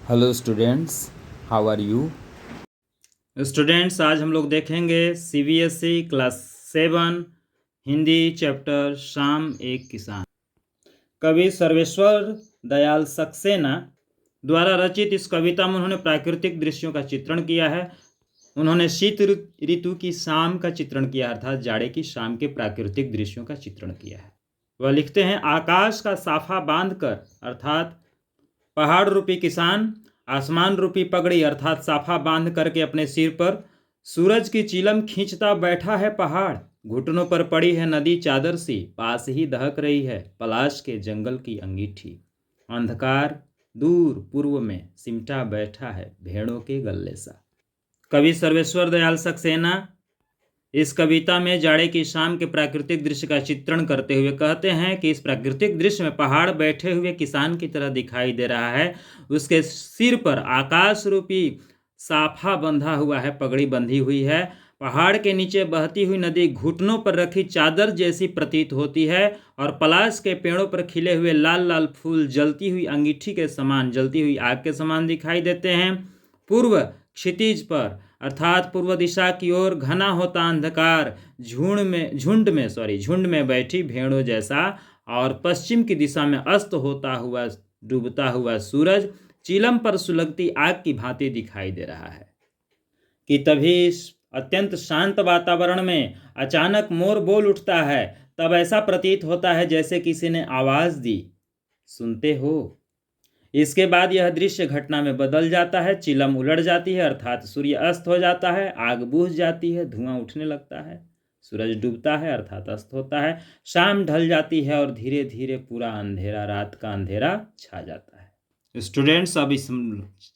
Hello students, how are you? Students, आज हम लोग देखेंगे सीबीएसई क्लास 7 हिंदी चैप्टर शाम एक किसान। कवि सर्वेश्वर दयाल सक्सेना द्वारा रचित इस कविता में उन्होंने प्राकृतिक दृश्यों का चित्रण किया है। उन्होंने शीत ऋतु की शाम का चित्रण किया, अर्थात जाड़े की शाम के प्राकृतिक दृश्यों का चित्रण किया है। वह लिखते हैं, आकाश का साफा बांधकर अर्थात पहाड़ रूपी किसान आसमान रूपी पगड़ी अर्थात साफा बांध करके अपने सिर पर सूरज की चिलम खींचता बैठा है। पहाड़ घुटनों पर पड़ी है नदी चादर सी, पास ही दहक रही है पलाश के जंगल की अंगीठी। अंधकार दूर पूर्व में सिमटा बैठा है भेड़ों के गल्ले सा। कवि सर्वेश्वर दयाल सक्सेना इस कविता में जाड़े की शाम के प्राकृतिक दृश्य का चित्रण करते हुए कहते हैं कि इस प्राकृतिक दृश्य में पहाड़ बैठे हुए किसान की तरह दिखाई दे रहा है। उसके सिर पर आकाश रूपी साफा बंधा हुआ है, पगड़ी बंधी हुई है। पहाड़ के नीचे बहती हुई नदी घुटनों पर रखी चादर जैसी प्रतीत होती है और पलाश के पेड़ों पर खिले हुए लाल लाल फूल जलती हुई अंगीठी के समान, जलती हुई आग के समान दिखाई देते हैं। पूर्व क्षितिज पर अर्थात पूर्व दिशा की ओर घना होता अंधकार झुंड में बैठी भेड़ों जैसा, और पश्चिम की दिशा में अस्त होता हुआ डूबता हुआ सूरज चीलम पर सुलगती आग की भांति दिखाई दे रहा है। कि तभी इस अत्यंत शांत वातावरण में अचानक मोर बोल उठता है। तब ऐसा प्रतीत होता है जैसे किसी ने आवाज दी, सुनते हो। इसके बाद यह दृश्य घटना में बदल जाता है। चिलम उलट जाती है अर्थात सूर्य अस्त हो जाता है, आग बुझ जाती है, धुआं उठने लगता है, सूरज डूबता है अर्थात अस्त होता है, शाम ढल जाती है और धीरे धीरे पूरा अंधेरा, रात का अंधेरा छा जाता है। स्टूडेंट्स, अब इस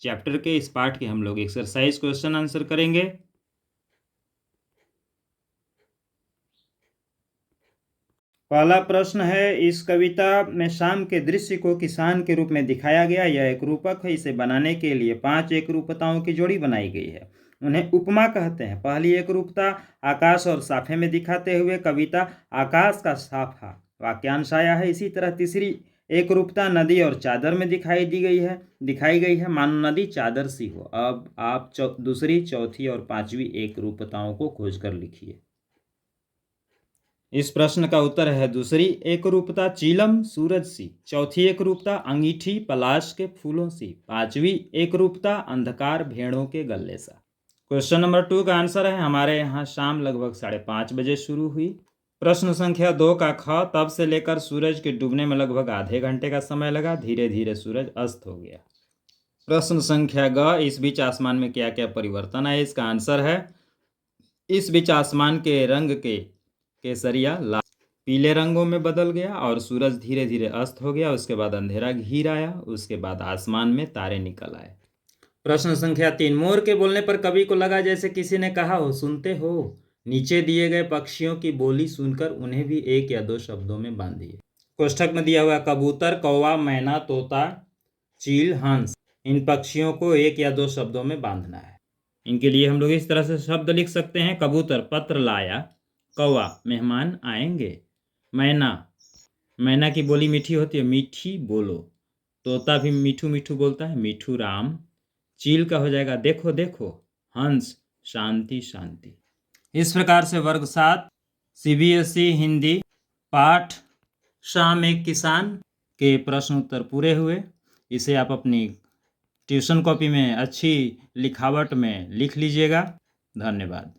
चैप्टर के इस पार्ट के हम लोग एक्सरसाइज क्वेश्चन आंसर करेंगे। पहला प्रश्न है, इस कविता में शाम के दृश्य को किसान के रूप में दिखाया गया। यह एक रूपक है। इसे बनाने के लिए 5 एक रूपताओं की जोड़ी बनाई गई है। उन्हें उपमा कहते हैं। पहली एक रूपता आकाश और साफे में दिखाते हुए कविता आकाश का साफा वाक्यांश आया है। इसी तरह तीसरी एक रूपता नदी और चादर में दिखाई गई है। मानो नदी चादर सी हो। अब आप दूसरी, चौथी और 5वीं एक रूपताओं को खोज कर लिखिए। इस प्रश्न का उत्तर है दूसरी एक रूपता चीलम सूरज सी, चौथी एक रूपता अंगीठी पलाश के फूलों सी, 5वीं एक रूपता अंधकार भेड़ों के गल्ले सा। क्वेश्चन नंबर 2 का आंसर है, हमारे यहाँ शाम लगभग 5:30 बजे शुरू हुई। प्रश्न संख्या 2 का ख, तब से लेकर सूरज के डूबने में लगभग आधे घंटे का समय लगा, धीरे धीरे सूरज अस्त हो गया। प्रश्न संख्या ग, इस बीच आसमान में क्या क्या परिवर्तन आए? इसका आंसर है, इस बीच आसमान के रंग के केसरिया लाल पीले रंगों में बदल गया और सूरज धीरे धीरे अस्त हो गया। उसके बाद अंधेरा घिर आया। उसके बाद आसमान में तारे निकल आए। प्रश्न संख्या 3, मोर के बोलने पर कवि को लगा जैसे किसी ने कहा हो, सुनते हो। नीचे दिए गए पक्षियों की बोली सुनकर उन्हें भी 1 या 2 शब्दों में बांधिए। कोष्ठक में दिया हुआ कबूतर, कौवा, मैना, तोता, चील, हंस, इन पक्षियों को 1 या 2 शब्दों में बांधना है। इनके लिए हम लोग इस तरह से शब्द लिख सकते हैं। कबूतर पत्र लाया, कौवा मेहमान आएंगे, मैना की बोली मीठी होती है, मीठी बोलो। तोता भी मीठू मीठू बोलता है, मीठू राम। चील का हो जाएगा देखो देखो। हंस शांति शांति। इस प्रकार से वर्ग 7 सीबीएसई हिंदी पाठ शाम एक किसान के प्रश्न उत्तर पूरे हुए। इसे आप अपनी ट्यूशन कॉपी में अच्छी लिखावट में लिख लीजिएगा। धन्यवाद।